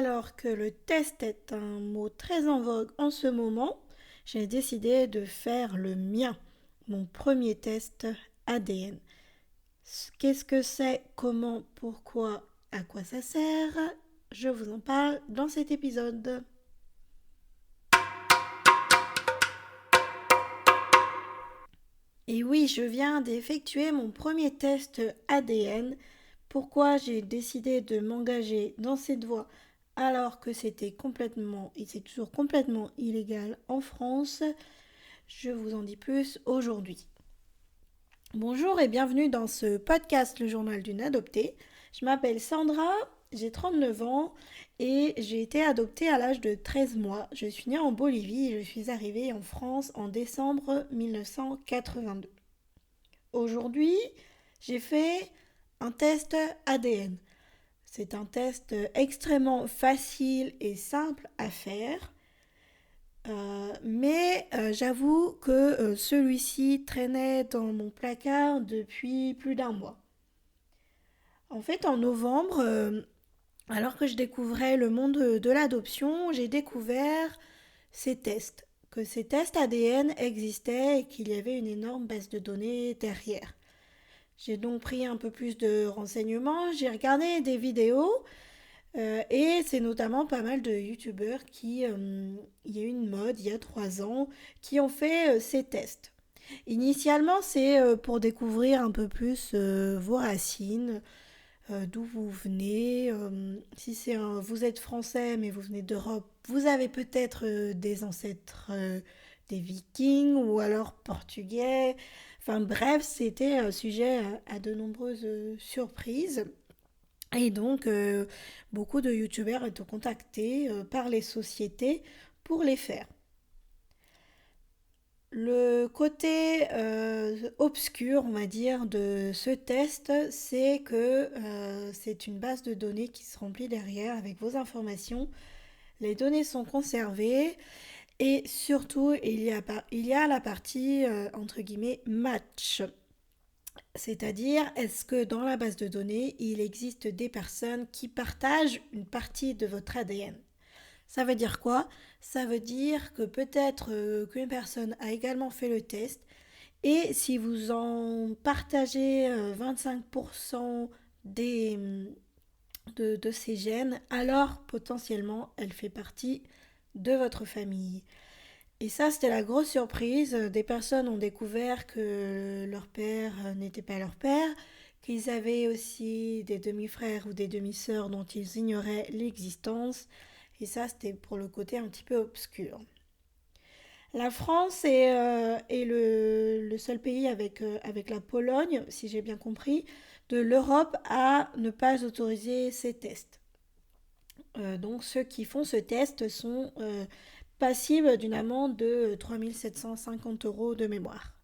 Alors que le test est un mot très en vogue en ce moment, j'ai décidé de faire le mien, mon premier test ADN. Qu'est-ce que c'est, comment, pourquoi, à quoi ça sert? Je vous en parle dans cet épisode. Et oui, je viens d'effectuer mon premier test ADN. Pourquoi j'ai décidé de m'engager dans cette voie alors que c'était complètement, et c'est toujours complètement illégal en France? Je vous en dis plus aujourd'hui. Bonjour et bienvenue dans ce podcast Le Journal d'une adoptée. Je m'appelle Sandra, j'ai 39 ans et j'ai été adoptée à l'âge de 13 mois. Je suis née en Bolivie et je suis arrivée en France en décembre 1982. Aujourd'hui, j'ai fait un test ADN. C'est un test extrêmement facile et simple à faire. Mais j'avoue que celui-ci traînait dans mon placard depuis plus d'un mois. En fait, en novembre, alors que je découvrais le monde de l'adoption, j'ai découvert que ces tests ADN existaient et qu'il y avait une énorme base de données derrière. J'ai donc pris un peu plus de renseignements, j'ai regardé des vidéos et c'est notamment pas mal de youtubeurs il y a eu une mode il y a 3 ans, qui ont fait ces tests. Initialement, c'est pour découvrir un peu plus vos racines, d'où vous venez. Si vous êtes français mais vous venez d'Europe, vous avez peut-être des ancêtres des Vikings ou alors portugais. Enfin bref, c'était sujet à de nombreuses surprises. Et donc, beaucoup de youtubeurs étaient contactés par les sociétés pour les faire. Le côté obscur, on va dire, de ce test, c'est que c'est une base de données qui se remplit derrière avec vos informations. Les données sont conservées et surtout, il y a la partie, entre guillemets, match. C'est-à-dire, est-ce que dans la base de données, il existe des personnes qui partagent une partie de votre ADN? Ça veut dire quoi? Ça veut dire que peut-être qu'une personne a également fait le test et si vous en partagez 25% des, de ces gènes, alors potentiellement elle fait partie de votre famille. Et ça, c'était la grosse surprise. Des personnes ont découvert que leur père n'était pas leur père, qu'ils avaient aussi des demi-frères ou des demi-sœurs dont ils ignoraient l'existence. Et ça, c'était pour le côté un petit peu obscur. La France est le seul pays avec la Pologne, si j'ai bien compris, de l'Europe à ne pas autoriser ces tests. Donc ceux qui font ce test sont passibles d'une amende de 3 750 € de mémoire.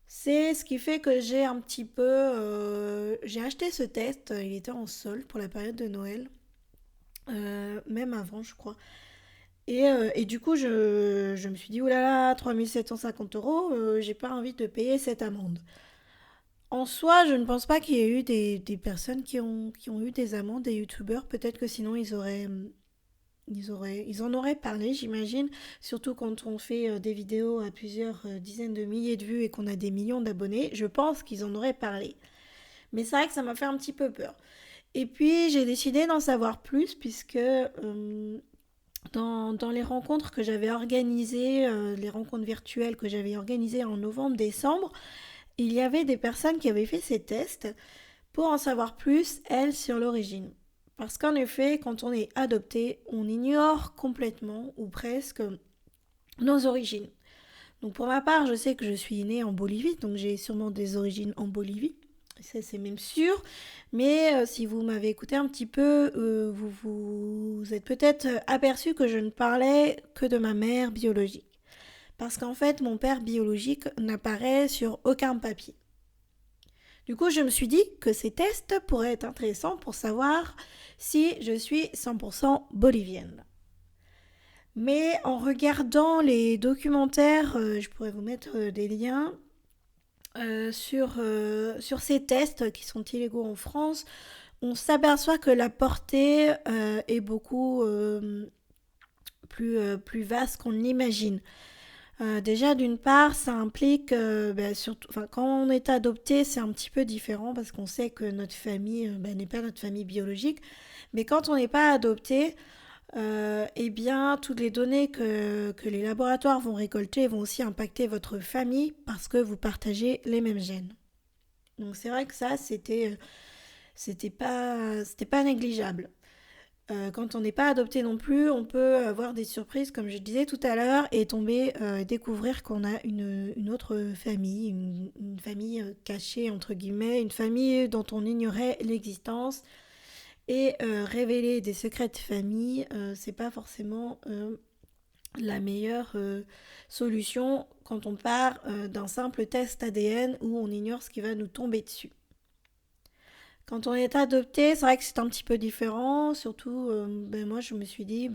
C'est ce qui fait que j'ai un petit peu... j'ai acheté ce test, il était en solde pour la période de Noël, même avant je crois. Et du coup, je me suis dit, oulala, 3 750 €, j'ai pas envie de payer cette amende. En soi, je ne pense pas qu'il y ait eu des personnes qui ont eu des amendes, des youtubeurs. Peut-être que sinon, ils en auraient parlé, j'imagine. Surtout quand on fait des vidéos à plusieurs dizaines de milliers de vues et qu'on a des millions d'abonnés. Je pense qu'ils en auraient parlé. Mais c'est vrai que ça m'a fait un petit peu peur. Et puis, j'ai décidé d'en savoir plus puisque dans les rencontres que j'avais organisées, les rencontres virtuelles que j'avais organisées en novembre-décembre, il y avait des personnes qui avaient fait ces tests pour en savoir plus, elles, sur l'origine. Parce qu'en effet, quand on est adopté, on ignore complètement, ou presque, nos origines. Donc pour ma part, je sais que je suis née en Bolivie, donc j'ai sûrement des origines en Bolivie. Ça, c'est même sûr. Mais si vous m'avez écouté un petit peu, vous êtes peut-être aperçu que je ne parlais que de ma mère biologique. Parce qu'en fait, mon père biologique n'apparaît sur aucun papier. Du coup, je me suis dit que ces tests pourraient être intéressants pour savoir si je suis 100% bolivienne. Mais en regardant les documentaires, je pourrais vous mettre des liens sur ces tests qui sont illégaux en France. on s'aperçoit que la portée est beaucoup plus vaste qu'on l'imagine. Déjà, d'une part, ça implique, surtout, enfin, quand on est adopté, c'est un petit peu différent parce qu'on sait que notre famille n'est pas notre famille biologique. Mais quand on n'est pas adopté, eh bien, toutes les données que les laboratoires vont récolter vont aussi impacter votre famille parce que vous partagez les mêmes gènes. Donc c'est vrai que ça, c'était pas négligeable. Quand on n'est pas adopté non plus, on peut avoir des surprises, comme je disais tout à l'heure, et découvrir qu'on a une autre famille, une famille cachée, entre guillemets, une famille dont on ignorait l'existence. Et révéler des secrets de famille, c'est pas forcément la meilleure solution quand on part d'un simple test ADN où on ignore ce qui va nous tomber dessus. Quand on est adopté, c'est vrai que c'est un petit peu différent. Surtout, moi, je me suis dit,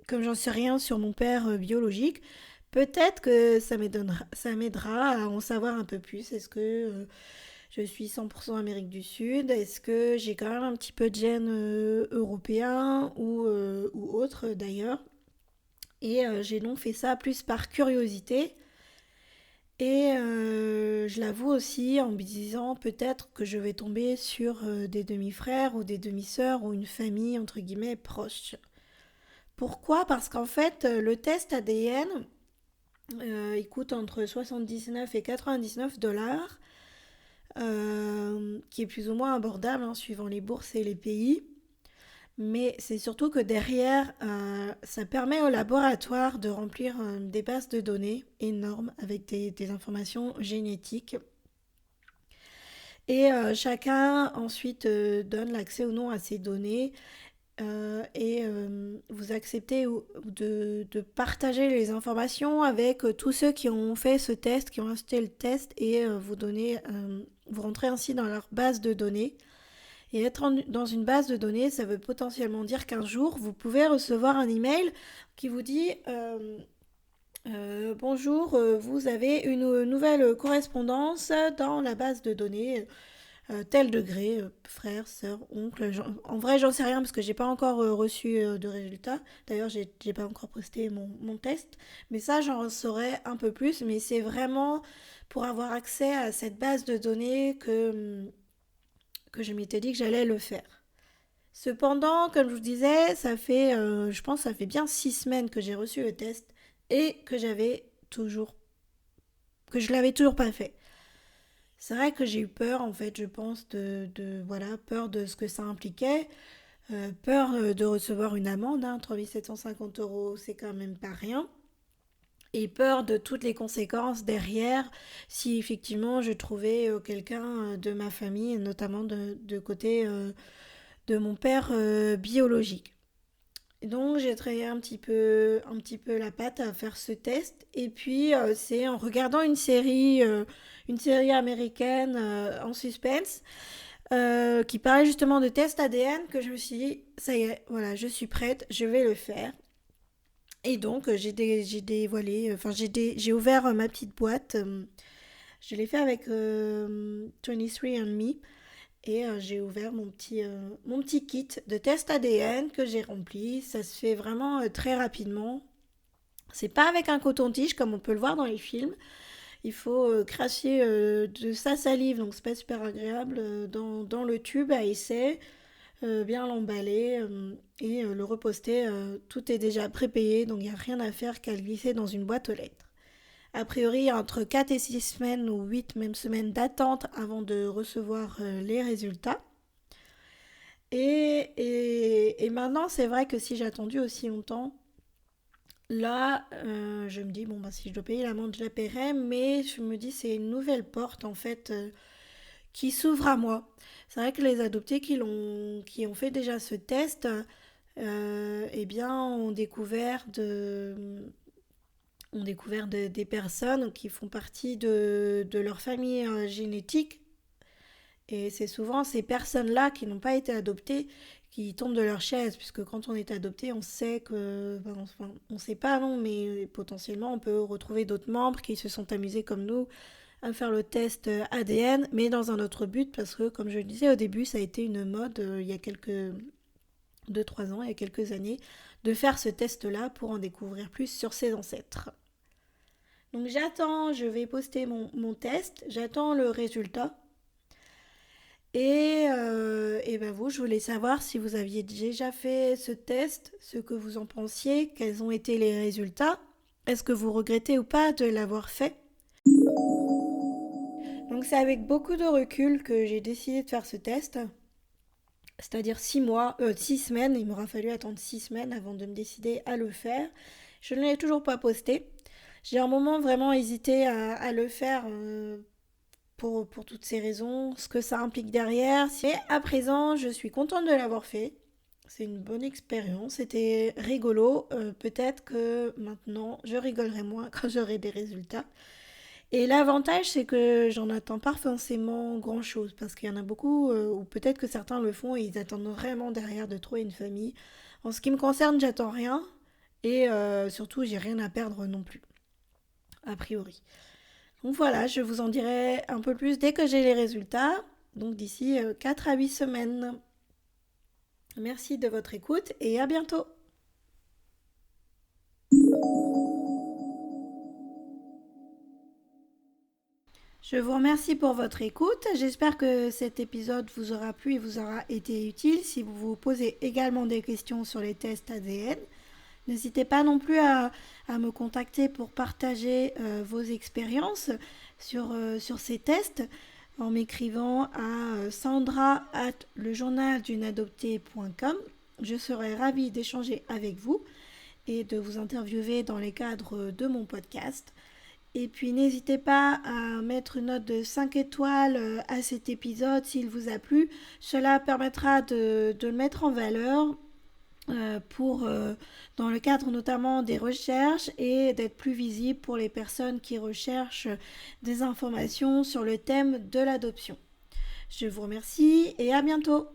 comme j'en sais rien sur mon père biologique, peut-être que ça m'aidera à en savoir un peu plus. Est-ce que je suis 100% Amérique du Sud? Est-ce que j'ai quand même un petit peu de gènes européens ou autres d'ailleurs? Et j'ai donc fait ça plus par curiosité. Et je l'avoue aussi en me disant peut-être que je vais tomber sur des demi-frères ou des demi-sœurs ou une famille entre guillemets proche. Pourquoi? Parce qu'en fait, le test ADN, il coûte entre 79 et 99 dollars, qui est plus ou moins abordable hein, suivant les bourses et les pays. Mais c'est surtout que derrière, ça permet au laboratoire de remplir des bases de données énormes avec des informations génétiques. Et chacun ensuite donne l'accès ou non à ces données. Et vous acceptez de partager les informations avec tous ceux qui ont fait ce test, qui ont acheté le test, et vous rentrez ainsi dans leur base de données. Et être dans une base de données, ça veut potentiellement dire qu'un jour, vous pouvez recevoir un email qui vous dit bonjour, vous avez une nouvelle correspondance dans la base de données, tel degré, frère, sœur, oncle. En vrai, j'en sais rien parce que j'ai pas encore reçu de résultats. D'ailleurs, j'ai pas encore posté mon test. Mais ça, j'en saurai un peu plus. Mais c'est vraiment pour avoir accès à cette base de données que je m'étais dit que j'allais le faire. Cependant, comme je vous disais, je pense, ça fait bien 6 semaines que j'ai reçu le test et que je l'avais toujours pas fait. C'est vrai que j'ai eu peur, en fait, je pense, voilà, peur de ce que ça impliquait, peur de recevoir une amende, hein, 3750 €, c'est quand même pas rien, et peur de toutes les conséquences derrière si effectivement je trouvais quelqu'un de ma famille, notamment de côté de mon père biologique. Donc j'ai travaillé un petit peu la patte à faire ce test. Et puis c'est en regardant une série américaine en suspense qui parlait justement de test ADN que je me suis dit, ça y est, voilà, je suis prête, je vais le faire. Et donc j'ai dévoilé, enfin j'ai ouvert ma petite boîte. Je l'ai fait avec 23andMe. Et j'ai ouvert mon petit kit de test ADN que j'ai rempli. Ça se fait vraiment très rapidement. C'est pas avec un coton-tige comme on peut le voir dans les films. Il faut cracher de sa salive, donc c'est pas super agréable, dans le tube à essai, bien l'emballer et le reposter. Tout est déjà prépayé, donc il n'y a rien à faire qu'à le glisser dans une boîte aux lettres. A priori, il y a entre 4 et 6 semaines ou 8 même semaines d'attente avant de recevoir les résultats. Et maintenant, c'est vrai que si j'ai attendu aussi longtemps, là, je me dis, bon, bah, si je dois payer l'amende, je la paierai, mais je me dis, c'est une nouvelle porte, en fait, qui s'ouvre à moi. C'est vrai que les adoptés qui ont fait déjà ce test, eh bien, ont découvert des personnes qui font partie de leur famille génétique. Et c'est souvent ces personnes-là qui n'ont pas été adoptées qui tombent de leur chaise, puisque quand on est adopté, on sait que, enfin, on sait pas non, mais potentiellement on peut retrouver d'autres membres qui se sont amusés comme nous à faire le test ADN, mais dans un autre but, parce que comme je le disais au début, ça a été une mode il y a quelques 2-3 ans, il y a quelques années, de faire ce test-là pour en découvrir plus sur ses ancêtres. Donc j'attends, je vais poster mon test, j'attends le résultat. Et ben vous, je voulais savoir si vous aviez déjà fait ce test, ce que vous en pensiez, quels ont été les résultats. Est-ce que vous regrettez ou pas de l'avoir fait? Donc c'est avec beaucoup de recul que j'ai décidé de faire ce test, c'est-à-dire 6 semaines, il m'aura fallu attendre 6 semaines avant de me décider à le faire. Je ne l'ai toujours pas posté. J'ai un moment vraiment hésité à le faire pour toutes ces raisons, ce que ça implique derrière. Mais à présent, je suis contente de l'avoir fait. C'est une bonne expérience, c'était rigolo. Peut-être que maintenant, je rigolerai moins quand j'aurai des résultats. Et l'avantage, c'est que j'en attends pas forcément grand-chose, parce qu'il y en a beaucoup, ou peut-être que certains le font et ils attendent vraiment derrière de trouver une famille. En ce qui me concerne, j'attends rien, et surtout, j'ai rien à perdre non plus, a priori. Donc voilà, je vous en dirai un peu plus dès que j'ai les résultats, donc d'ici 4 à 8 semaines. Merci de votre écoute et à bientôt. Je vous remercie pour votre écoute. J'espère que cet épisode vous aura plu et vous aura été utile. Si vous vous posez également des questions sur les tests ADN, n'hésitez pas non plus à me contacter pour partager vos expériences sur ces tests en m'écrivant à sandra@lejournaldunadoptée.com. Je serai ravie d'échanger avec vous et de vous interviewer dans les cadres de mon podcast. Et puis n'hésitez pas à mettre une note de 5 étoiles à cet épisode s'il vous a plu. Cela permettra de le mettre en valeur dans le cadre notamment des recherches et d'être plus visible pour les personnes qui recherchent des informations sur le thème de l'adoption. Je vous remercie et à bientôt.